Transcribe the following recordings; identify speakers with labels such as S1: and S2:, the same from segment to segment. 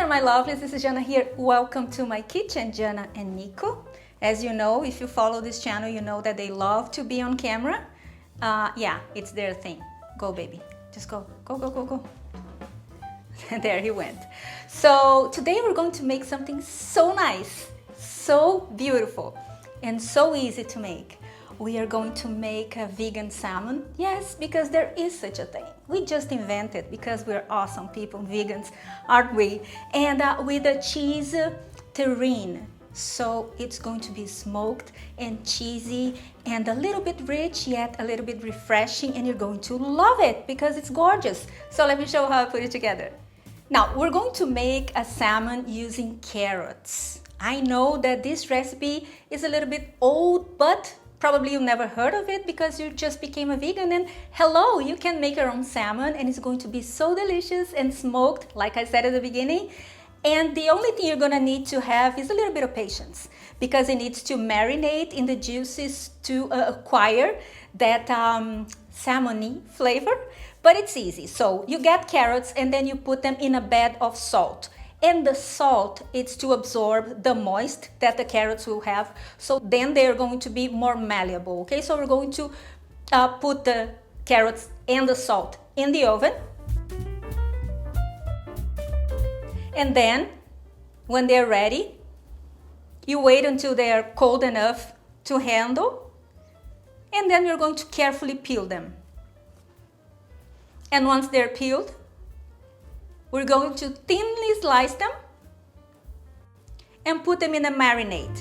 S1: there, my lovelies, this is Jana here. Welcome to my kitchen, Jana and Nico. As you know, if you follow this channel, you know that they love to be on camera. Yeah, it's their thing. Go, baby. Just go. Go, go, go, go. There he went. So today we're going to make something so nice, so beautiful, and so easy to make. We are going to make a vegan salmon. Yes, because there is such a thing. We just invented because we're awesome people, vegans, aren't we? And with a cheese terrine. So it's going to be smoked and cheesy and a little bit rich, yet a little bit refreshing, and you're going to love it because it's gorgeous. So let me show how I put it together. Now, we're going to make a salmon using carrots. I know that this recipe is a little bit old, but probably you never heard of it because you just became a vegan, and hello, you can make your own salmon and it's going to be so delicious and smoked, like I said at the beginning. And the only thing you're gonna need to have is a little bit of patience because it needs to marinate in the juices to acquire that salmon-y flavor, but it's easy. So you get carrots and then you put them in a bed of salt. And the salt, it's to absorb the moist that the carrots will have. So then they're going to be more malleable, okay? So we're going to put the carrots and the salt in the oven. And then, when they're ready, you wait until they are cold enough to handle. And then you're going to carefully peel them. And once they're peeled, we're going to thinly slice them and put them in a marinade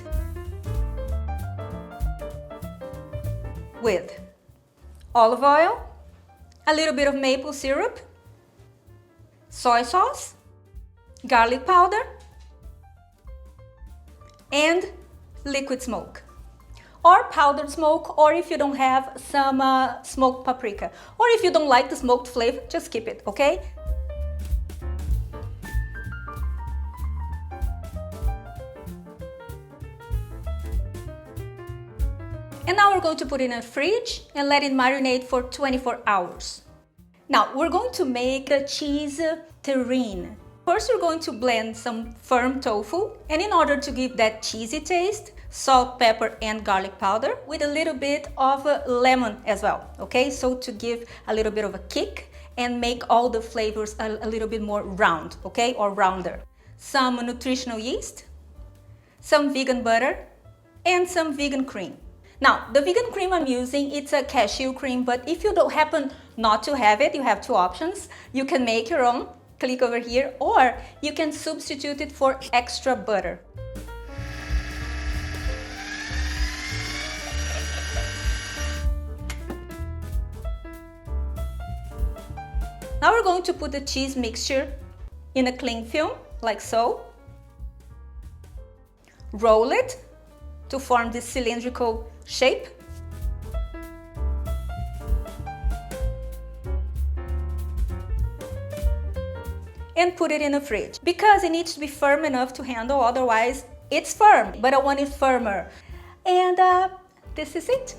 S1: with olive oil, a little bit of maple syrup, soy sauce, garlic powder, and liquid smoke. Or powdered smoke, or if you don't have some smoked paprika. Or if you don't like the smoked flavor, just skip it, okay? And now we're going to put it in the fridge and let it marinate for 24 hours. Now we're going to make a cheese terrine. First we're going to blend some firm tofu, and in order to give that cheesy taste, salt, pepper, and garlic powder with a little bit of lemon as well, okay? So to give a little bit of a kick and make all the flavors a little bit more round, okay? Or rounder. Some nutritional yeast, some vegan butter, and some vegan cream. Now, the vegan cream I'm using, it's a cashew cream, but if you don't happen not to have it, you have two options. You can make your own, click over here, or you can substitute it for extra butter. Now we're going to put the cheese mixture in a cling film, like so. Roll it to form this cylindrical shape. And put it in the fridge because it needs to be firm enough to handle, otherwise it's firm, but I want it firmer. And this is it.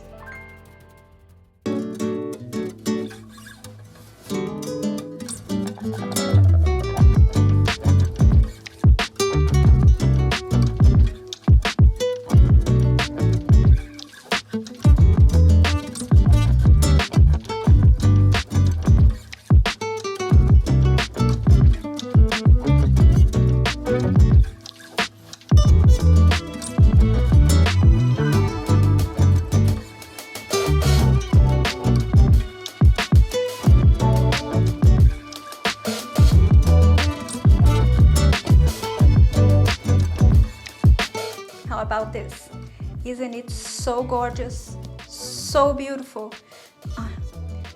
S1: How about this? Isn't it so gorgeous? So beautiful.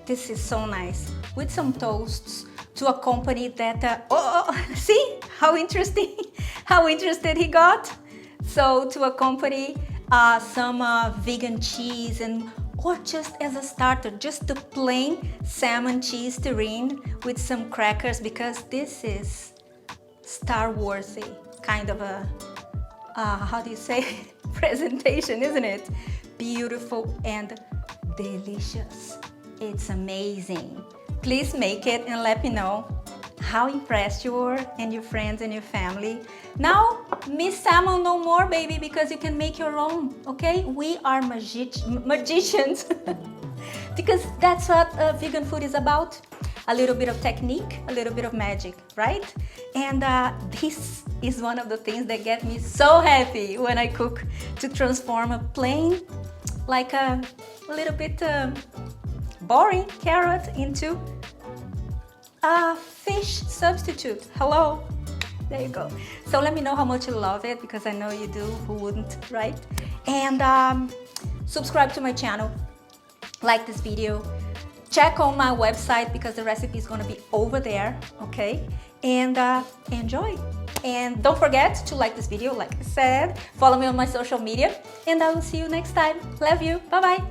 S1: This is so nice. With some toasts to accompany that. See how interesting, how interested he got? So to accompany some vegan cheese, and or just as a starter, just the plain salmon cheese terrine with some crackers, because this is star-worthy kind of a how do you say, presentation, isn't it? Beautiful and delicious. It's amazing. Please make it and let me know. how impressed you were, and your friends and your family. Now, miss salmon no more, baby, because you can make your own, okay? We are magicians. Because that's what vegan food is about. A little bit of technique, a little bit of magic, right? And this is one of the things that get me so happy when I cook, to transform a plain, like a little bit boring carrot into a fish substitute. Hello, there you go. So let me know how much you love it, because I know you do. Who wouldn't, right? And subscribe to my channel, like this video, check on my website because the recipe is going to be over there, okay? And enjoy. And don't forget to like this video, like I said. Follow me on my social media, and I will see you next time. Love you. Bye bye.